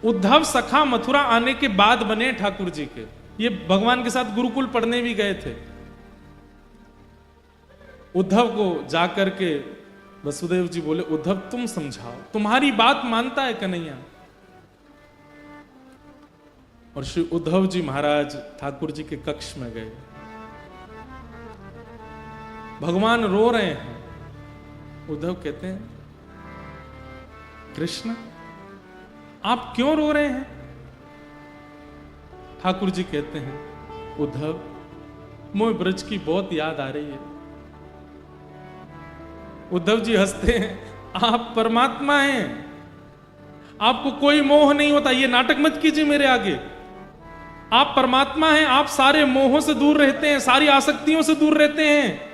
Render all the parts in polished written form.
उद्धव सखा मथुरा आने के बाद बने ठाकुर जी के। ये भगवान के साथ गुरुकुल पढ़ने भी गए थे। उद्धव को जाकर के वसुदेव जी बोले, उद्धव तुम समझाओ, तुम्हारी बात मानता है कन्हैया। और श्री उद्धव जी महाराज ठाकुर जी के कक्ष में गए। भगवान रो रहे हैं। उद्धव कहते हैं, कृष्ण आप क्यों रो रहे हैं? ठाकुर जी कहते हैं, उद्धव मोह ब्रज की बहुत याद आ रही है। उद्धव जी हंसते हैं, आप परमात्मा हैं, आपको कोई मोह नहीं होता, ये नाटक मत कीजिए मेरे आगे। आप परमात्मा हैं, आप सारे मोहों से दूर रहते हैं, सारी आसक्तियों से दूर रहते हैं।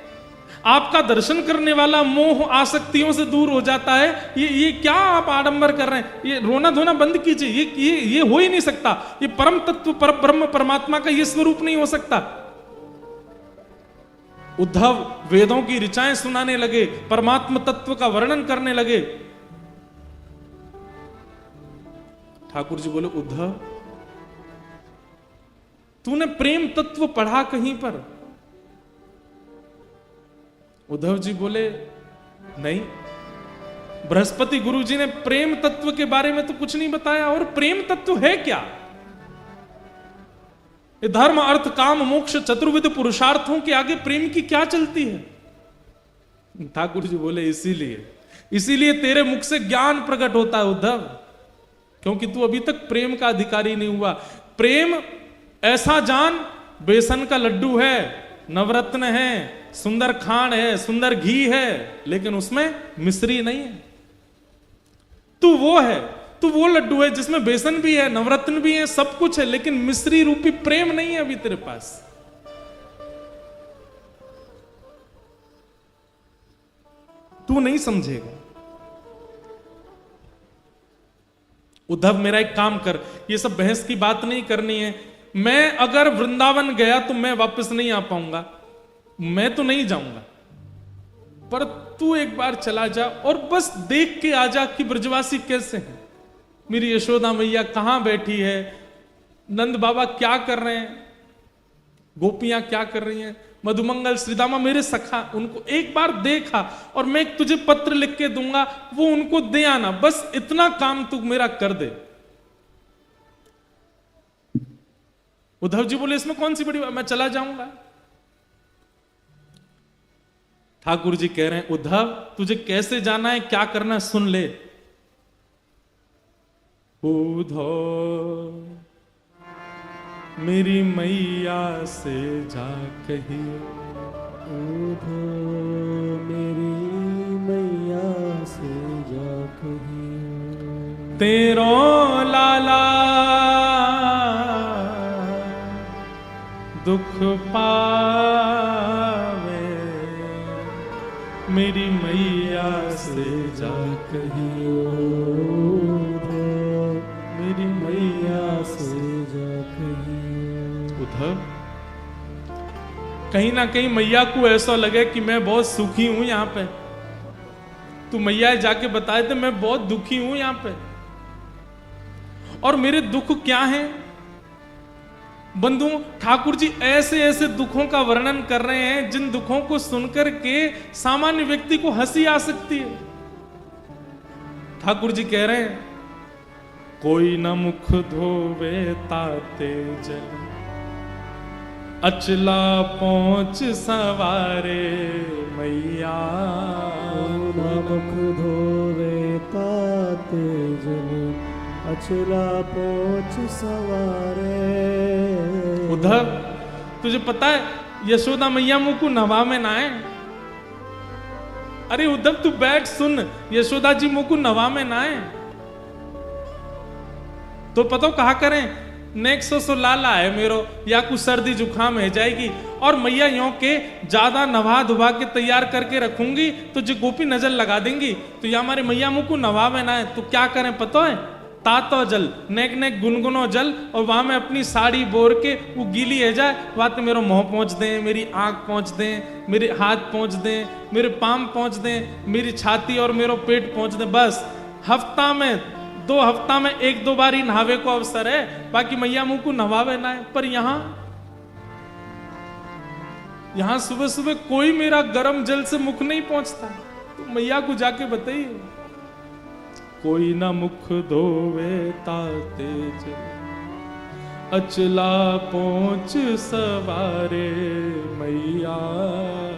आपका दर्शन करने वाला मोह आसक्तियों से दूर हो जाता है। ये क्या आप आडंबर कर रहे हैं? ये रोना धोना बंद कीजिए। ये हो ही नहीं सकता। ये परम तत्व पर ब्रह्म परमात्मा का ये स्वरूप नहीं हो सकता। उद्धव वेदों की ऋचाएं सुनाने लगे, परमात्म तत्व का वर्णन करने लगे। ठाकुर जी बोले, उद्धव तूने प्रेम तत्व पढ़ा कहीं पर? उद्धव जी बोले, नहीं, बृहस्पति गुरु जी ने प्रेम तत्व के बारे में तो कुछ नहीं बताया। और प्रेम तत्व है क्या? ये धर्म अर्थ काम मोक्ष चतुर्विध पुरुषार्थों के आगे प्रेम की क्या चलती है? ठाकुर जी बोले, इसीलिए तेरे मुख से ज्ञान प्रकट होता है उद्धव, क्योंकि तू अभी तक प्रेम का अधिकारी नहीं हुआ। प्रेम ऐसा जान, बेसन का लड्डू है, नवरत्न है, सुंदर खांड है, सुंदर घी है, लेकिन उसमें मिश्री नहीं है। तू वो है, तू वो लड्डू है जिसमें बेसन भी है, नवरत्न भी है, सब कुछ है, लेकिन मिश्री रूपी प्रेम नहीं है अभी तेरे पास। तू नहीं समझेगा। उद्धव मेरा एक काम कर, ये सब बहस की बात नहीं करनी है। मैं अगर वृंदावन गया तो मैं वापस नहीं आ पाऊंगा, मैं तो नहीं जाऊंगा, पर तू एक बार चला जा और बस देख के आ जा कि ब्रजवासी कैसे हैं। मेरी यशोदा मैया कहां बैठी है, नंद बाबा क्या कर रहे हैं, गोपियां क्या कर रही हैं, मधुमंगल श्रीदामा मेरे सखा, उनको एक बार देखा और मैं तुझे पत्र लिख के दूंगा, वो उनको दे आना। बस इतना काम तू मेरा कर दे। उद्धव जी बोले, इसमें कौन सी बड़ी बात, मैं चला जाऊंगा। ठाकुर जी कह रहे हैं, उद्धव तुझे कैसे जाना है, क्या करना है, सुन ले। उद्धव मेरी मैया से जा कहिए, उद्धव मेरी मैया से जा कहिए, तेरो लाला दुख पावे, मेरी मैया से जा कहिए, मेरी मैया से जा कहिए। उद्धव कहीं ना कहीं मैया को ऐसा लगे कि मैं बहुत सुखी हूं यहां पे। तू मैया जाके बताए थे मैं बहुत दुखी हूं यहां पे, और मेरे दुख क्या हैं। बंधु ठाकुर जी ऐसे ऐसे दुखों का वर्णन कर रहे हैं जिन दुखों को सुनकर के सामान्य व्यक्ति को हंसी आ सकती है। ठाकुर जी कह रहे हैं, कोई न मुख धोवे ताते जल, अचला पहुंच सवारे मैया, मुख धोवे ताते जल, अचला पहुंच सवारे। उद्धव तुझे पता है यशोदा मैया मुंह को नवा में ना है। अरे उद्धव तू बैठ सुन, यशोदा जी मुंह को नवा में ना है तो पता कहा करें, नेक्सो सो लाला है मेरो, या कुछ सर्दी जुकाम है जाएगी, और मैया यों के ज्यादा नवा धुबा के तैयार करके रखूंगी तो जो गोपी नजर लगा देंगी, तो या हमारे मैया मुंह को नवा में ना है। तो क्या करें पता है, तातो जल, नेक नेक गुनगुनो जल, और वहां में अपनी साड़ी बोर के वो गीली है जाए, वहां तो मेरा मुंह पहुंच दें, मेरी आंख पहुंच दें, मेरे हाथ पहुंच दें, मेरे पाम पहुंच दें, मेरी छाती और मेरा पेट पहुंच दें। बस हफ्ता में 2 हफ्ता में 1-2 बार ही नहावे को अवसर है, बाकी मैया मुंह को नहावे ना है। पर यहां सुबह सुबह कोई मेरा गर्म जल से मुख नहीं पहुंचता, तो मैया को जाके बताइए। कोई ना मुख धोवे ताते जल, अचला पहुंच सवारे मैया।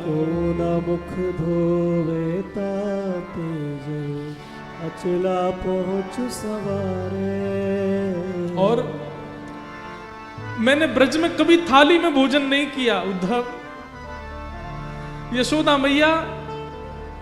को न मुख धोवे ताते जल, अचला पहुंच सवारे। और मैंने ब्रज में कभी थाली में भोजन नहीं किया उद्धव। यशोदा मैया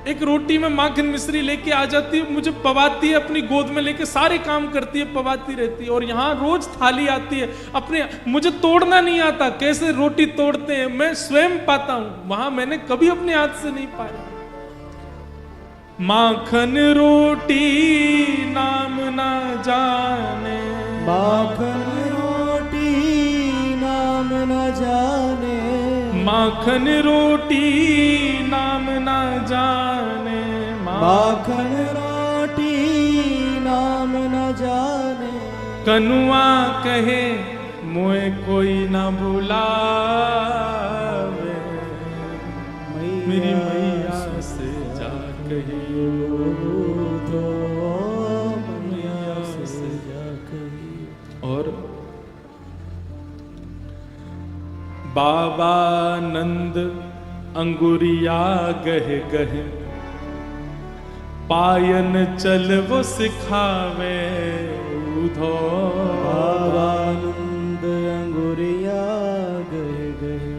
एक रोटी में माखन मिश्री लेके आ जाती है, मुझे पवाती है, अपनी गोद में लेके सारे काम करती है, पवाती रहती है। और यहाँ रोज थाली आती है, अपने मुझे तोड़ना नहीं आता, कैसे रोटी तोड़ते हैं मैं स्वयं पाता हूं, वहां मैंने कभी अपने हाथ से नहीं पाया। माखन रोटी नाम ना जाने, माखन रोटी नाम न जाने, माखन रोटी नाम ना जाने, माखन रोटी नाम न जाने। कनुआ कहे मोए कोई ना बुलावे, मेरी मैया से जा कहियो तो मैया से जा कहियो। और बाबा नंद अंगुरिया गहे गहे, पायन चल वो सिखावे उधो। बाबा नंद अंगुरिया गहे गहे,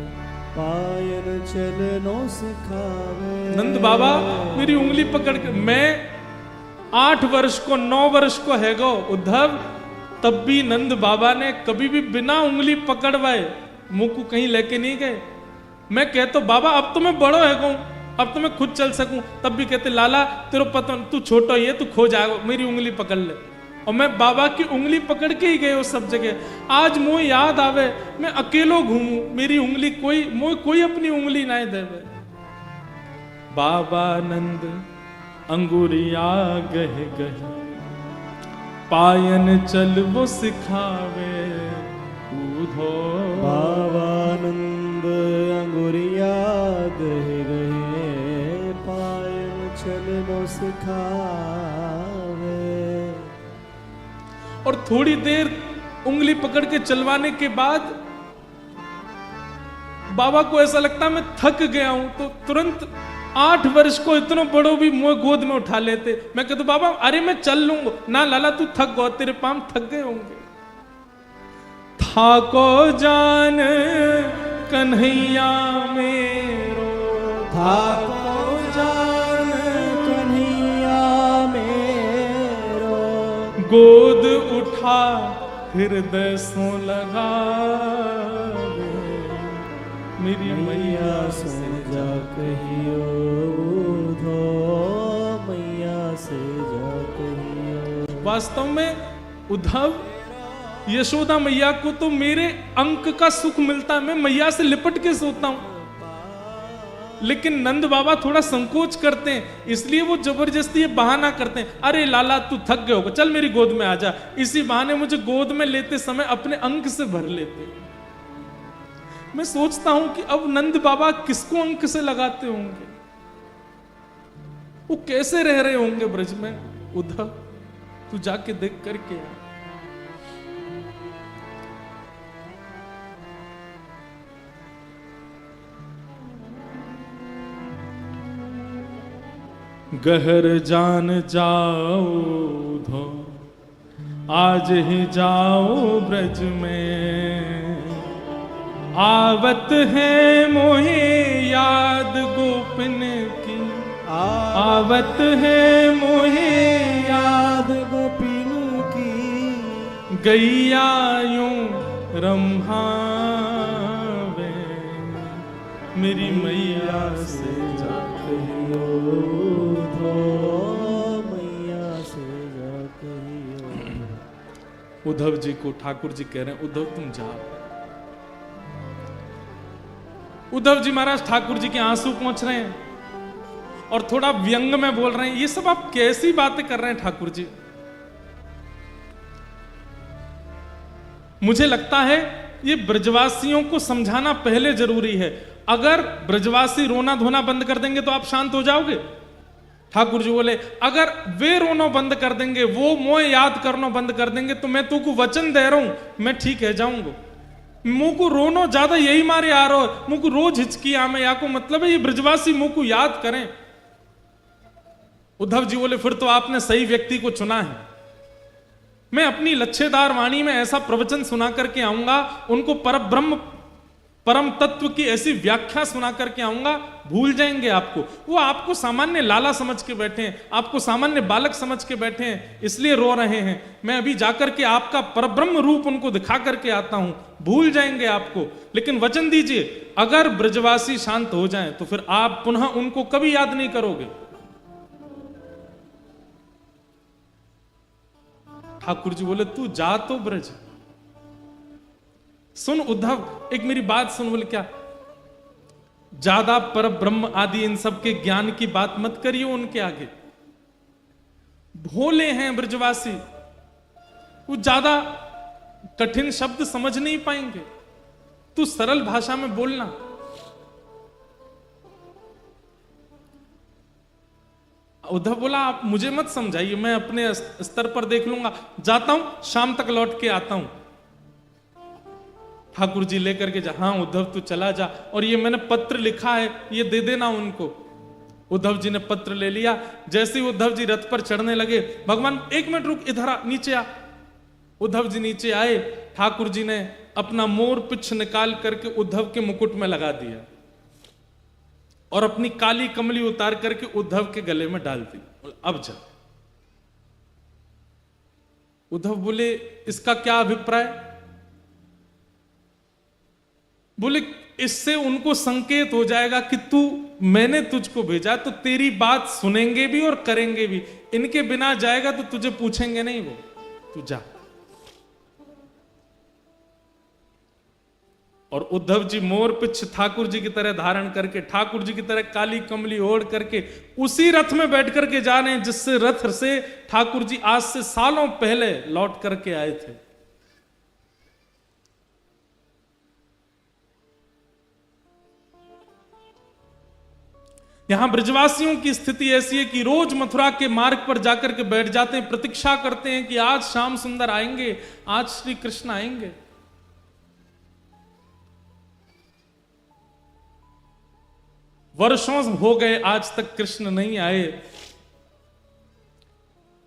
पायन चलनो सिखावे। नंद बाबा मेरी उंगली पकड़ के, मैं 8 वर्ष को 9 वर्ष को है गो उद्धव, तब भी नंद बाबा ने कभी भी बिना उंगली पकड़वाए मुंह को कहीं लेके नहीं गए। मैं कहता बाबा अब तो मैं बड़ो है गो, अब तो मैं खुद चल सकूं, तब भी कहते लाला तेरे पता तू छोटा ही है, तू खो जाएगा, मेरी उंगली पकड़ ले। और मैं बाबा की उंगली पकड़ के ही गए उस सब जगह। आज मुझे याद आवे मैं अकेलो घूमूं, मेरी उंगली कोई अपनी उंगली ना देवे। बाबा नंद अंगुरिया गहे गहे, पायन चल वो सिखावे उधो। बाबा नंद अंगुरिया गहे गहे, पायन चलनो सिखावे। और थोड़ी देर उंगली पकड़ के चलवाने के बाद बाबा को ऐसा लगता मैं थक गया हूं, तो तुरंत 8 वर्ष को इतना बड़ो भी मुझे गोद में उठा लेते। मैं कहता बाबा अरे मैं चल लूंगा ना, लाला तू थक गो, तेरे पांव थक गए होंगे। थाको जान कन्हैया मेरो, थाको जान कन्हैया मेरो, गोद उठा हृदय सो लगा, मेरी मैया से जा कहियो धो, मैया से जा कहियो। वास्तव में उद्धव यशोदा मैया को तो मेरे अंक का सुख मिलता है, मैं मैया से लिपट के सोता हूं। लेकिन नंद बाबा थोड़ा संकोच करते हैं, इसलिए वो जबरदस्ती ये बहाना करते हैं, अरे लाला तू थक गए होगा, चल मेरी गोद में आ जा। इसी बहाने मुझे गोद में लेते समय अपने अंक से भर लेते। मैं सोचता हूं कि अब नंद बाबा किसको अंक से लगाते होंगे, वो कैसे रह रहे होंगे ब्रज में। उद्धव तू जाके देख करके आ। गहर जान जाओ धो, आज ही जाओ ब्रज में, आवत है मोहे याद गोपिन की, आवत है मोहे याद गोपिन की, गैया यूं रम्हावे, मेरी मैया से जा कहियो धो, मैया से जा कहियो। उद्धव जी को ठाकुर जी कह रहे हैं उद्धव तुम जाओ। उद्धव जी महाराज ठाकुर जी के आंसू पहुंच रहे हैं और थोड़ा व्यंग में बोल रहे हैं, ये सब आप कैसी बातें कर रहे हैं ठाकुर जी। मुझे लगता है ये ब्रजवासियों को समझाना पहले जरूरी है। अगर ब्रजवासी रोना धोना बंद कर देंगे तो आप शांत हो जाओगे। ठाकुर जी बोले अगर वे रोना बंद कर देंगे, वो मोह याद करना बंद कर देंगे, तो मैं तुमको वचन दे रहा हूं मैं ठीक है जाऊंगा। मुंह को रोनो ज्यादा यही मारे आ रहा हो, मुंह को रोज हिचकी आमे या को मतलब है ये ब्रजवासी मुंह को याद करें। उद्धव जी बोले फिर तो आपने सही व्यक्ति को चुना है। मैं अपनी लच्छेदार वाणी में ऐसा प्रवचन सुना करके आऊंगा, उनको परब्रह्म परम तत्व की ऐसी व्याख्या सुना करके आऊंगा, भूल जाएंगे आपको। वो आपको सामान्य लाला समझ के बैठे हैं, आपको सामान्य बालक समझ के बैठे हैं, इसलिए रो रहे हैं। मैं अभी जाकर के आपका परब्रह्म रूप उनको दिखा करके आता हूं, भूल जाएंगे आपको। लेकिन वचन दीजिए अगर ब्रजवासी शांत हो जाएं तो फिर आप पुनः उनको कभी याद नहीं करोगे। ठाकुर जी बोले तू जा तो ब्रज। सुन उद्धव, एक मेरी बात सुन। बोले क्या? ज्यादा पर ब्रह्म आदि इन सब के ज्ञान की बात मत करिए उनके आगे। भोले हैं ब्रजवासी, वो ज्यादा कठिन शब्द समझ नहीं पाएंगे, तू सरल भाषा में बोलना। उद्धव बोला आप मुझे मत समझाइए, मैं अपने स्तर पर देख लूंगा, जाता हूं, शाम तक लौट के आता हूं। ठाकुर जी लेकर के जा। हाँ उद्धव तू चला जा, और ये मैंने पत्र लिखा है ये दे देना उनको। उद्धव जी ने पत्र ले लिया। जैसे ही उद्धव जी रथ पर चढ़ने लगे, भगवान एक मिनट रुक, इधर आ, नीचे आ। उद्धव जी नीचे आए, ठाकुर जी ने अपना मोर पिछ निकाल करके उद्धव के मुकुट में लगा दिया और अपनी काली कमली उतार करके उद्धव के गले में डाल दी। अब जा। उद्धव बोले इसका क्या अभिप्राय? बोले इससे उनको संकेत हो जाएगा कि तू, मैंने तुझको भेजा तो तेरी बात सुनेंगे भी और करेंगे भी। इनके बिना जाएगा तो तुझे पूछेंगे नहीं, वो तू जा। और उद्धव जी मोर पिछ ठाकुर जी की तरह धारण करके, ठाकुर जी की तरह काली कमली ओढ़ करके उसी रथ में बैठ करके जा रहे हैं जिससे रथ से ठाकुर जी आज से सालों पहले लौट करके आए थे। यहां ब्रजवासियों की स्थिति ऐसी है कि रोज मथुरा के मार्ग पर जाकर के बैठ जाते हैं, प्रतीक्षा करते हैं कि आज श्याम सुंदर आएंगे, आज श्री कृष्ण आएंगे। वर्षों हो गए आज तक कृष्ण नहीं आए।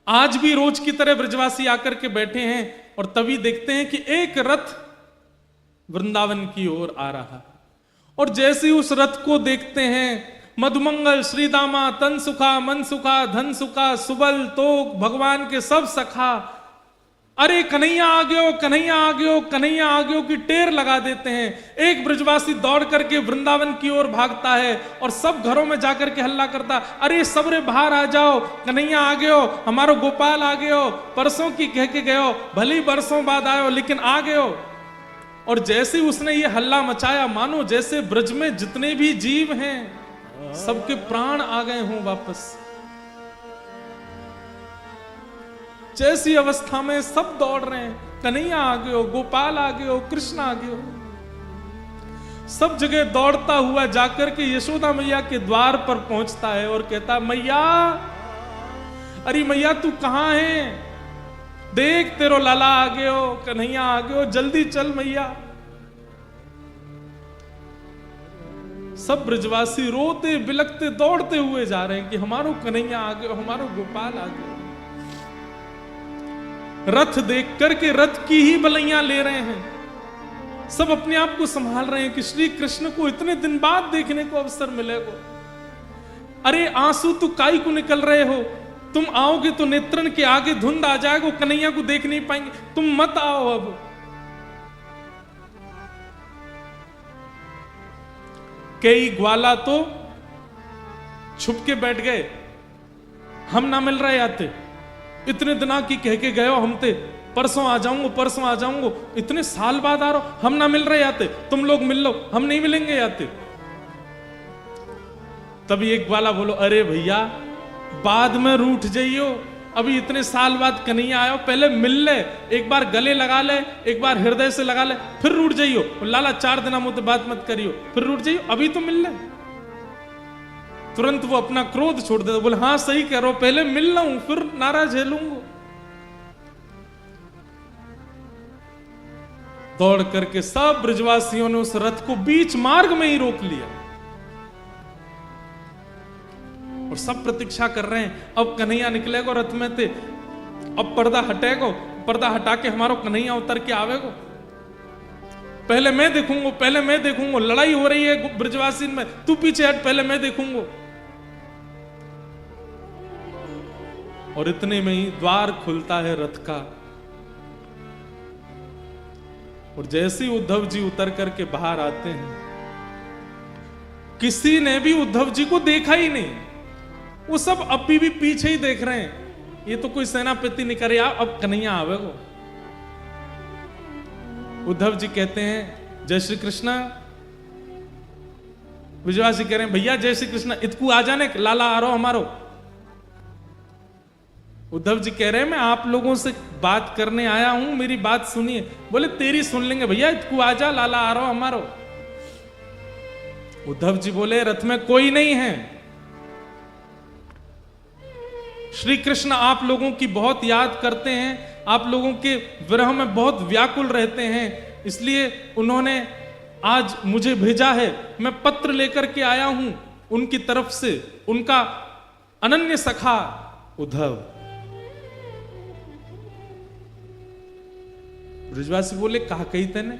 आज भी रोज की तरह ब्रजवासी आकर के बैठे हैं और तभी देखते हैं कि एक रथ वृंदावन की ओर आ रहा है। और जैसे ही उस रथ को देखते हैं, मधुमंगल श्रीदामा तन सुखा मन सुखा धन सुखा सुबल तोक भगवान के सब सखा, अरे कन्हैया आ गयो, कन्हैया आ गयो, कन्हैया आ गयो की टेर लगा देते हैं। एक ब्रजवासी दौड़ करके वृंदावन की ओर भागता है और सब घरों में जाकर के हल्ला करता, अरे सबरे बाहर आ जाओ, कन्हैया आ गयो, हमारो गोपाल आ गयो, परसों की कह के गयो, भली बरसों बाद आयो लेकिन आ गयो। और जैसे उसने ये हल्ला मचाया, मानो जैसे ब्रज में जितने भी जीव हैं सबके प्राण आ गए हों वापस। जैसी अवस्था में सब दौड़ रहे हैं, कन्हैया आ गयो, गोपाल आ गयो, कृष्ण आ गयो। सब जगह दौड़ता हुआ जाकर के यशोदा मैया के द्वार पर पहुंचता है और कहता, मैया, अरे मैया तू कहां है? देख तेरो लाला आ गयो, कन्हैया आ गयो, जल्दी चल मैया। सब ब्रजवासी रोते बिलखते दौड़ते हुए जा रहे हैं कि हमारो कन्हैया आ गयो, हमारो गोपाल आ गयो। रथ देख करके रथ की ही बलैया ले रहे हैं। सब अपने आप को संभाल रहे हैं कि श्री कृष्ण को इतने दिन बाद देखने को अवसर मिलेगा। अरे आंसू तो काई को निकल रहे हो, तुम आओगे तो नेत्रन के आगे धुंध आ जाएगा, कन्हैया को देख नहीं पाएंगे, तुम मत आओ। अब कई ग्वाला तो छुप के बैठ गए, हम ना मिल रहे आते, इतने दिना की कह के गए हो हमते, परसों आ जाऊंगा, परसों आ जाऊंगा, इतने साल बाद आ रहा हो, हम ना मिल रहे आते, तुम लोग मिल लो, हम नहीं मिलेंगे आते। तभी एक ग्वाला बोलो, अरे भैया बाद में रूठ जाइयो, अभी इतने साल बाद कन्हैया आयो, पहले मिल ले, एक बार गले लगा ले, एक बार हृदय से लगा ले, फिर रूठ जाइयो। लाला 4 दिन मुझे बात मत करियो, फिर रूठ जाइयो, अभी तो मिल ले। तुरंत वो अपना क्रोध छोड़ देता, बोले हाँ सही कह रहे हो, पहले मिल लूं फिर नाराज झेलूंगा। दौड़ करके सब ब्रजवासियों ने उस रथ को बीच मार्ग में ही रोक लिया और सब प्रतीक्षा कर रहे हैं, अब कन्हैया निकलेगा रथ में थे, अब पर्दा हटेगा, पर्दा हटा के हमारा कन्हैया उतर के आवेगो, पहले मैं देखूंगा, पहले मैं देखूंगा, लड़ाई हो रही है ब्रजवासी में, तू पीछे हट, पहले मैं देखूंगा। और इतने में ही द्वार खुलता है रथ का, और जैसे ही उद्धव जी उतर करके बाहर आते हैं, किसी ने भी उद्धव जी को देखा ही नहीं, वो सब अभी भी पीछे ही देख रहे हैं, ये तो कोई सेनापति नहीं करे, अब कन्हैया आवेगो। उद्धव जी कहते हैं जय श्री कृष्णा, ब्रजवासी कह रहे हैं भैया जय श्री कृष्णा, इतकू आ जाने, लाला आ रहो हमारो। उद्धव जी कह रहे हैं मैं आप लोगों से बात करने आया हूं, मेरी बात सुनिए। बोले तेरी सुन लेंगे भैया, इतकू आ जा, लाला आ रहा हमारो। उद्धव जी बोले रथ में कोई नहीं है, श्री कृष्ण आप लोगों की बहुत याद करते हैं, आप लोगों के विरह में बहुत व्याकुल रहते हैं, इसलिए उन्होंने आज मुझे भेजा है, मैं पत्र लेकर के आया हूं उनकी तरफ से, उनका अनन्य सखा उद्धव। ब्रजवासी बोले कहा कही तेने,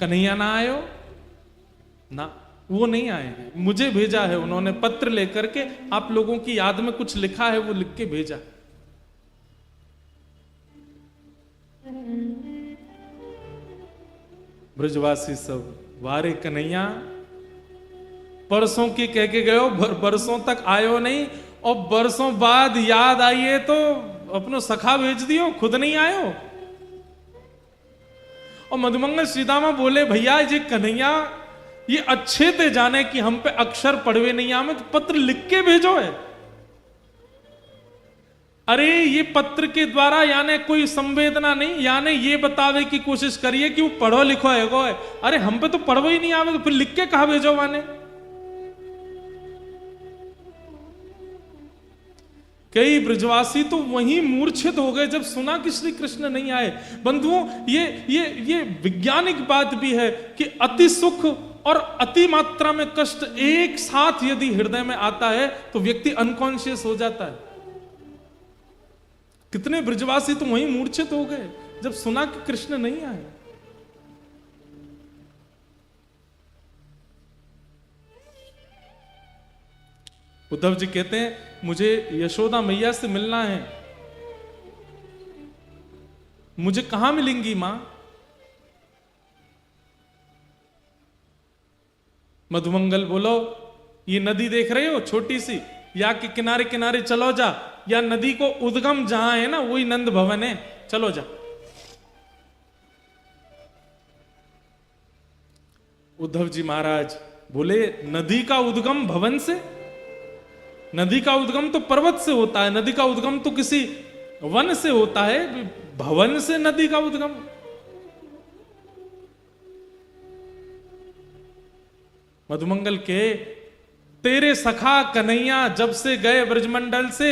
कन्हैया ना आयो ना, वो नहीं आए हैं, मुझे भेजा है उन्होंने पत्र लेकर के, आप लोगों की याद में कुछ लिखा है, वो लिख के भेजा। ब्रजवासी सब वारे कन्हैया, परसों की कह के गयो, बरसों तक आयो नहीं, और बरसों बाद याद आइए तो अपनो सखा भेज दियो, खुद नहीं आयो। और मधुमंगल श्रीदामा बोले भैया ये कन्हैया ये अच्छे थे जाने कि हम पे अक्षर पढ़वे नहीं आवे, तो पत्र लिख के भेजो है। अरे ये पत्र के द्वारा यानी कोई संवेदना नहीं, यानी ये बतावे की कोशिश करिए कि वो पढ़ो लिखो है। अरे हम पे तो पढ़ो ही नहीं आवे, तो फिर लिख के कहा भेजो माने। कई ब्रजवासी तो वहीं मूर्छित हो गए जब सुना कि श्री कृष्ण नहीं आए। बंधुओं ये वैज्ञानिक बात भी है कि अति सुख और अति मात्रा में कष्ट एक साथ यदि हृदय में आता है तो व्यक्ति अनकॉन्शियस हो जाता है। कितने ब्रजवासी तो वहीं मूर्छित हो गए जब सुना कि कृष्ण नहीं आए। उद्धव जी कहते हैं मुझे यशोदा मैया से मिलना है। मुझे कहां मिलेंगी मां? मधुमंगल बोलो ये नदी देख रहे हो छोटी सी, या के किनारे किनारे चलो जा, या नदी को उद्गम जहां है ना वही नंद भवन है, चलो जा। उद्धव जी महाराज बोले नदी का उद्गम भवन से? नदी का उद्गम तो पर्वत से होता है, नदी का उद्गम तो किसी वन से होता है, भवन से नदी का उद्गम? मधुमंगल के तेरे सखा कन्हैया जब से गए ब्रजमंडल से,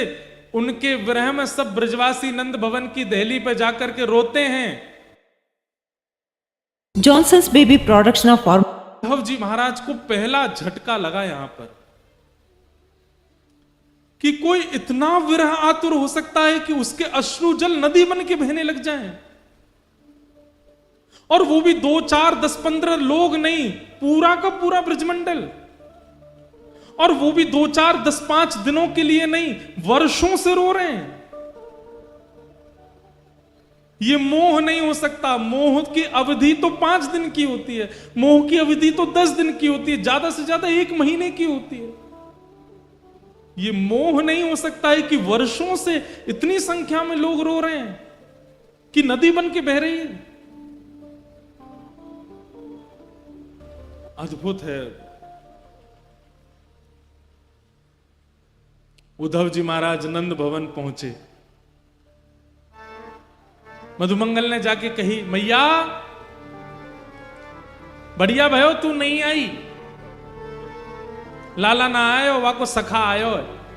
उनके विरह में सब ब्रजवासी नंद भवन की दहली पर जाकर के रोते हैं। जॉनसन्स बेबी प्रोडक्ट्स ना फॉर्म। उद्धव जी महाराज को पहला झटका लगा यहां पर कि कोई इतना विरह आतुर हो सकता है कि उसके अश्रु जल नदी बन के बहने लग जाएं। और वो भी 2, 4, 10, 15 लोग नहीं, पूरा का पूरा ब्रजमंडल। और वो भी 2, 4, 10, 5 दिनों के लिए नहीं, वर्षों से रो रहे हैं। ये मोह नहीं हो सकता। मोह की अवधि तो 5 दिन की होती है, मोह की अवधि तो 10 दिन की होती है, ज्यादा से ज्यादा 1 महीने की होती है। ये मोह नहीं हो सकता है कि वर्षों से इतनी संख्या में लोग रो रहे हैं कि नदी बन के बह रही है। अद्भुत है। उद्धव जी महाराज नंद भवन पहुंचे। मधुमंगल ने जाके कही, मैया बढ़िया भयो तू नहीं आई, लाला ना आयो, वाको सखा आयो,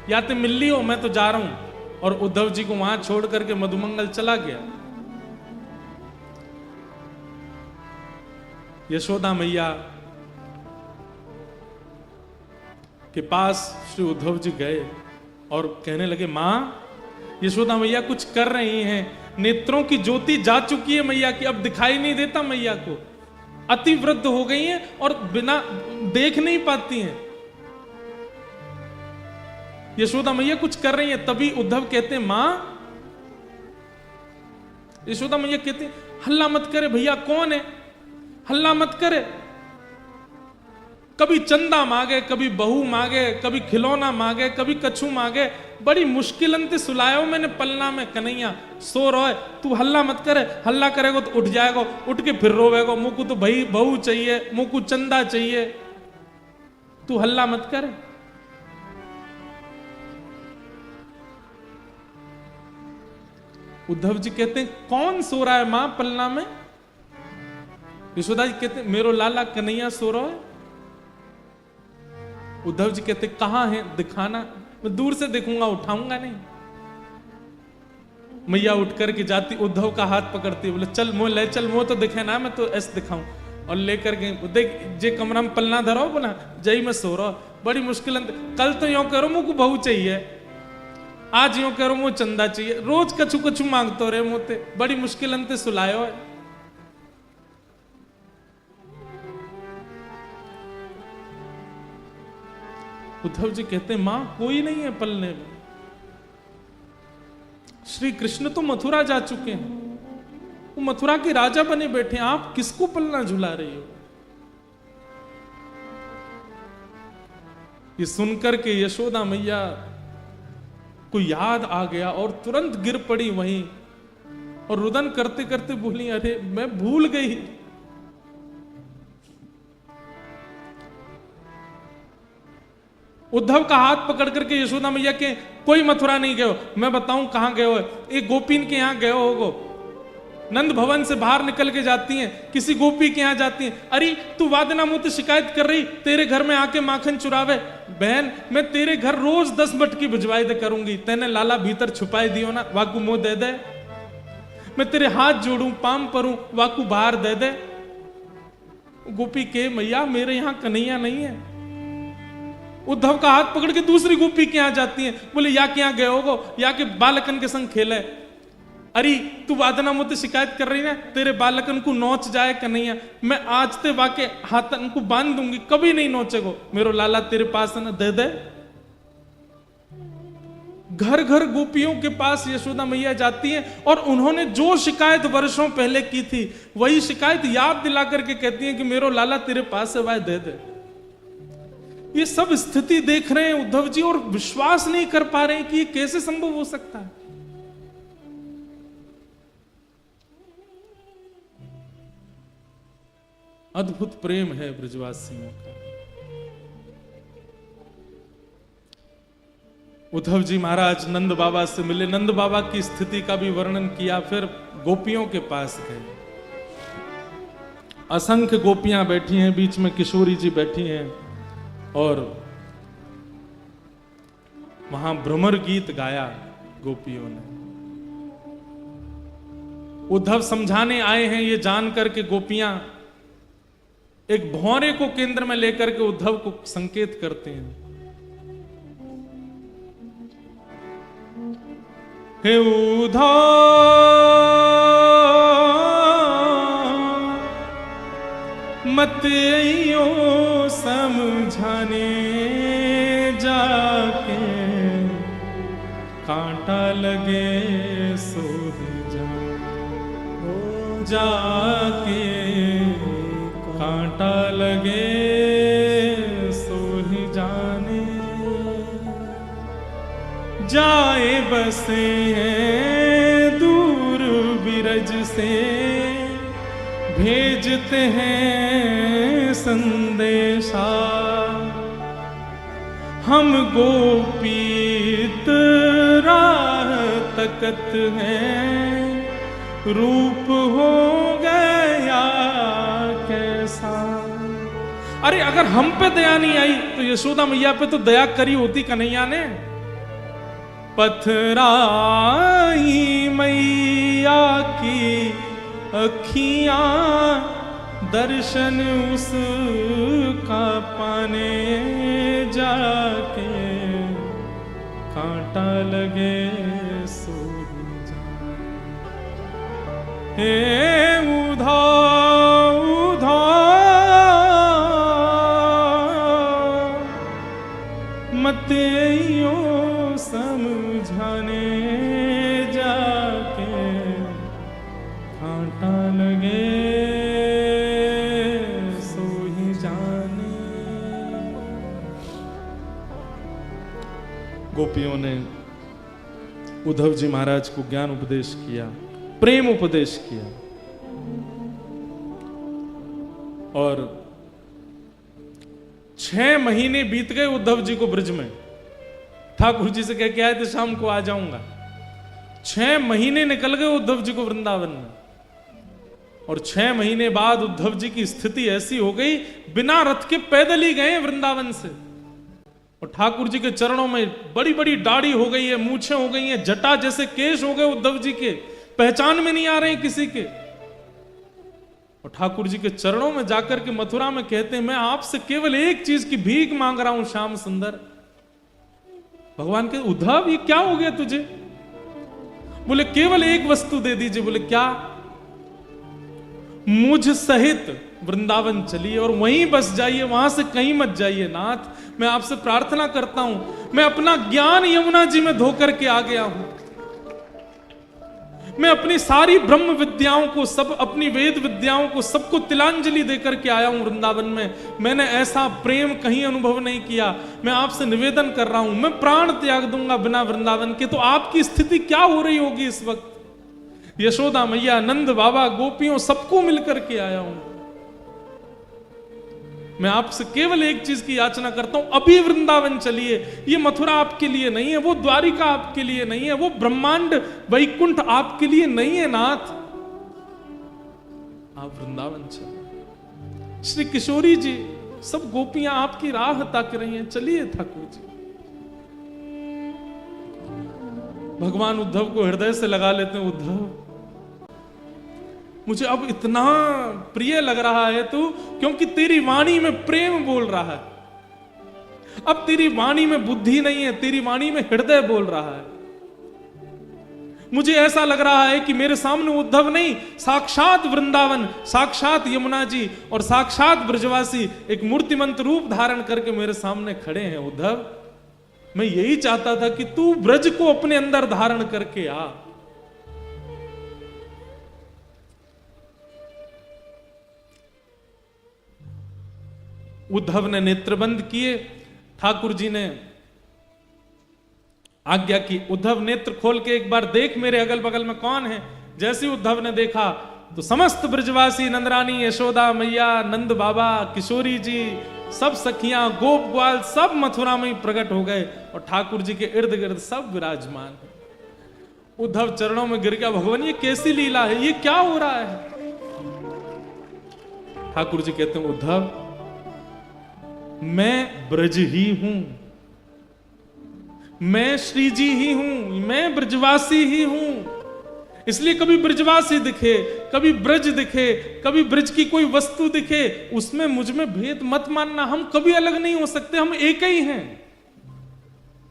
या ते मिल लियो, मैं तो जा रहा हूं। और उद्धव जी को वहां छोड़ करके मधुमंगल चला गया। यशोदा मैया के पास श्री उद्धव जी गए और कहने लगे, मां, यशोदा मैया कुछ कर रही हैं, नेत्रों की ज्योति जा चुकी है मैया की, अब दिखाई नहीं देता मैया को, अति वृद्ध हो गई हैं और बिना देख नहीं पाती हैं। यशोदा मैया कुछ कर रही हैं। तभी उद्धव कहते हैं, मां, यशोदा मैया कहते हैं, हल्ला मत करे भैया, कौन है, हल्ला मत करे। कभी चंदा मांगे, कभी बहू मांगे, कभी खिलौना मांगे, कभी कछू मांगे, बड़ी मुश्किलन से सुलायो मैंने पलना में, कन्हैया सो रहा है, तू हल्ला मत करे, हल्ला करेगा तो उठ जाएगा, उठ के फिर रोवेगा, मुझ को तो भाई बहू चाहिए, मुझ को चंदा चाहिए, तू हल्ला मत करे। उद्धव जी कहते हैं, कौन सो रहा है मां पलना में? यशोदा जी कहते हैं, मेरो लाला कन्हैया सो रहा है। उद्धव जी कहते, कहां है, दिखाना, मैं दूर से देखूंगा, उठाऊंगा नहीं। मैया उठ करके जाती, उद्धव का हाथ पकड़ती, बोले चल मोह ले चल, मोह तो दिखे ना, मैं तो ऐसे दिखाऊं। और लेकर गए, देख जे कमरा में पलना धरो बोला, जय मैं सो रहा, बड़ी मुश्किल, कल तो यो करो मुझको बहू चाहिए, आज यो करो मुझे चंदा चाहिए, रोज कछु कछु मांगतो रहे मोते, बड़ी मुश्किल अंते सुलायो है। उद्धव जी कहते, मां कोई नहीं है पलने में, श्री कृष्ण तो मथुरा जा चुके हैं, वो मथुरा के राजा बने बैठे हैं, आप किसको पलना झुला रही हो? ये सुनकर के यशोदा मैया को याद आ गया और तुरंत गिर पड़ी वहीं और रुदन करते करते बोली, अरे मैं भूल गई। उद्धव का हाथ पकड़ करके यशोदा मैया के, कोई मथुरा नहीं गए हो, मैं बताऊं कहां गए हो, एक गोपीन के यहां गए होगो, नंद भवन से बाहर निकल के जाती हैं, किसी गोपी के यहां जाती हैं, अरे तू वादना मुझसे शिकायत कर रही, तेरे घर में आके माखन चुरावे, बहन मैं तेरे घर रोज 10 मटकी भिजवाई दे करूंगी, तेने लाला भीतर छुपाई दियो ना, वाकू मुंह दे दे, मैं तेरे हाथ जोड़ूं पाम परूं, वाकू बाहर दे दे। गोपी के, मैया मेरे यहां कन्हैया नहीं है। उद्धव का हाथ पकड़ के दूसरी गोपी के यहां जाती हैं, बोले या के यहां गए होगो, या के बालकन के संग खेले, अरे तू वादना मुझसे शिकायत कर रही ना, तेरे बालकन को नोच जाए कन्हैया, मैं आज ते वाके हाथन को बांध दूंगी, कभी नहीं नोचेगो, मेरो लाला तेरे पास है ना, दे दे। घर घर गोपियों के पास यशोदा मैया जाती हैं और उन्होंने जो शिकायत वर्षों पहले की थी वही शिकायत याद दिला करके कहती हैं कि मेरो लाला तेरे पास है, वह दे दे। ये सब स्थिति देख रहे हैं उद्धव जी और विश्वास नहीं कर पा रहे हैं कि ये कैसे संभव हो सकता है। अद्भुत प्रेम है ब्रजवासियों का। उद्धव जी महाराज नंद बाबा से मिले, नंद बाबा की स्थिति का भी वर्णन किया, फिर गोपियों के पास गए। असंख्य गोपियां बैठी हैं, बीच में किशोरी जी बैठी हैं और वहां भ्रमर गीत गाया गोपियों ने। उद्धव समझाने आए हैं ये जान करके गोपियां एक भौरे को केंद्र में लेकर के उद्धव को संकेत करते हैं, हे उद्धव मत आइयो समझाने, जाके कांटा लगे सो जा, जाके कांटा लगे सो ही जाने, जाए बसे हैं दूर बिरज से, भेजते हैं संदेशा, हम गोपी चित राह तकत है, रूप हो गया कैसा। अरे अगर हम पे दया नहीं आई तो यशोदा मैया पे तो दया करी होती कन्हैया ने। पथराई मैया की अखियां, दर्शन उसका पाने जाके, कांटा लगे सो हे उधा उधा मतेयो समझाने जाके, कांटा लगे सो ही जाने। गोपियों ने उद्धव जी महाराज को ज्ञान उपदेश किया, प्रेम उपदेश किया, और 6 महीने बीत गए उद्धव जी को ब्रज में। ठाकुर जी से कह के आए थे शाम को आ जाऊंगा। 6 महीने निकल गए उद्धव जी को वृंदावन में, और 6 महीने बाद उद्धव जी की स्थिति ऐसी हो गई, बिना रथ के पैदल ही गए वृंदावन से। और ठाकुर जी के चरणों में बड़ी बड़ी दाढ़ी हो गई है, मूछें हो गई हैं, जटा जैसे केश हो गए उद्धव जी के, पहचान में नहीं आ रहे हैं किसी के। और ठाकुर जी के चरणों में जाकर के मथुरा में कहते हैं, मैं आपसे केवल एक चीज की भीख मांग रहा हूं श्याम सुंदर। भगवान के उद्धव ये क्या हो गया तुझे? बोले केवल एक वस्तु दे दीजिए। बोले क्या? मुझ सहित वृंदावन चलिए और वहीं बस जाइए, वहां से कहीं मत जाइए नाथ। मैं आपसे प्रार्थना करता हूं, मैं अपना ज्ञान यमुना जी में धोकर के आ गया हूं। मैं अपनी सारी ब्रह्म विद्याओं को, सब अपनी वेद विद्याओं को, सबको तिलांजलि देकर के आया हूं वृंदावन में। मैंने ऐसा प्रेम कहीं अनुभव नहीं किया। मैं आपसे निवेदन कर रहा हूं, मैं प्राण त्याग दूंगा बिना वृंदावन के। तो आपकी स्थिति क्या हो रही होगी इस वक्त? यशोदा मैया, नंद बाबा, गोपियों, सबको मिलकर के आया हूं। मैं आपसे केवल एक चीज की याचना करता हूं, अभी वृंदावन चलिए। ये मथुरा आपके लिए नहीं है, वो द्वारिका आपके लिए नहीं है, वो ब्रह्मांड वैकुंठ आपके लिए नहीं है नाथ। आप वृंदावन चलिए। श्री किशोरी जी, सब गोपियां आपकी राह ताक रही हैं, चलिए ठाकुर जी। भगवान उद्धव को हृदय से लगा लेते हैं। उद्धव, मुझे अब इतना प्रिय लग रहा है तू, क्योंकि तेरी वाणी में प्रेम बोल रहा है। अब तेरी वाणी में बुद्धि नहीं है, तेरी वाणी में हृदय बोल रहा है। मुझे ऐसा लग रहा है कि मेरे सामने उद्धव नहीं, साक्षात वृंदावन, साक्षात यमुना जी और साक्षात ब्रजवासी एक मूर्तिमंत रूप धारण करके मेरे सामने खड़े हैं। उद्धव, मैं यही चाहता था कि तू ब्रज को अपने अंदर धारण करके आ। उद्धव ने नेत्रबंद किए। ठाकुर जी ने आज्ञा की, उद्धव नेत्र खोल के एक बार देख मेरे अगल बगल में कौन है। जैसे उद्धव ने देखा तो समस्त ब्रजवासी, नंदरानी, यशोदा मैया, नंद बाबा, किशोरी जी, सब सखियां, गोप ग्वाल, सब मथुरा में प्रकट हो गए और ठाकुर जी के इर्द गिर्द सब विराजमान है। उद्धव चरणों में गिर गया, भगवान ये कैसी लीला है, ये क्या हो रहा है? ठाकुर जी कहते हैं, उद्धव मैं ब्रज ही हूं, मैं श्री जी ही हूं, मैं ब्रजवासी ही हूं। इसलिए कभी ब्रजवासी दिखे, कभी ब्रज दिखे, कभी ब्रज की कोई वस्तु दिखे, उसमें मुझ में भेद मत मानना। हम कभी अलग नहीं हो सकते, हम एक ही हैं।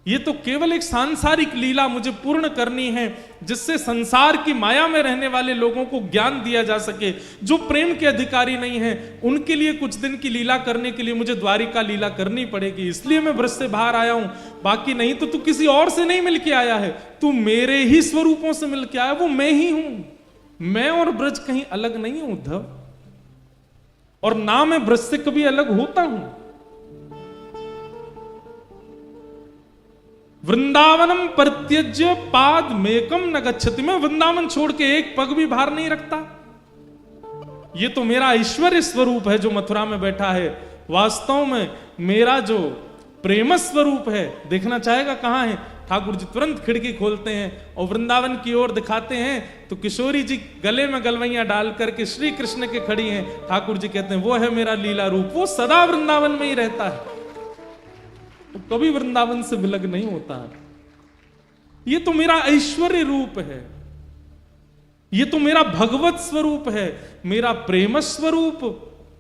ये तो केवल एक सांसारिक लीला मुझे पूर्ण करनी है, जिससे संसार की माया में रहने वाले लोगों को ज्ञान दिया जा सके। जो प्रेम के अधिकारी नहीं हैं, उनके लिए कुछ दिन की लीला करने के लिए मुझे द्वारिका लीला करनी पड़ेगी। इसलिए मैं ब्रज से बाहर आया हूं, बाकी नहीं तो तू किसी और से नहीं मिलके आया है, तू मेरे ही स्वरूपों से मिलके आया, वो मैं ही हूं। मैं और ब्रज कहीं अलग नहीं हूं उद्धव, और ना मैं ब्रज से कभी अलग होता हूं। वृंदावनम परित्यज्य पाद मेकम न गच्छति, मैं वृंदावन छोड़ के एक पग भी बाहर नहीं रखता। ये तो मेरा ऐश्वर्य स्वरूप है जो मथुरा में बैठा है। वास्तव में मेरा जो प्रेम स्वरूप है, देखना चाहेगा कहां है? ठाकुर जी तुरंत खिड़की खोलते हैं और वृंदावन की ओर दिखाते हैं तो किशोरी जी गले में गलवैया डाल करके श्री कृष्ण के खड़ी हैं। ठाकुर जी कहते हैं वो है मेरा लीला रूप, वो सदा वृंदावन में ही रहता है, वो कभी वृंदावन से विलग नहीं होता है। ये तो मेरा ऐश्वर्य रूप है, ये तो मेरा भगवत स्वरूप है, मेरा प्रेम स्वरूप,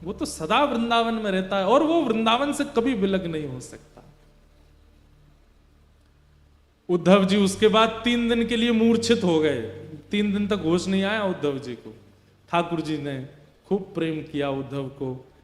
वो तो सदा वृंदावन में रहता है और वो वृंदावन से कभी विलग नहीं हो सकता। उद्धव जी उसके बाद 3 दिन के लिए मूर्छित हो गए, 3 दिन तक होश नहीं आया उद्धव जी को। ठाकुर जी ने खूब प्रेम किया उद्धव को,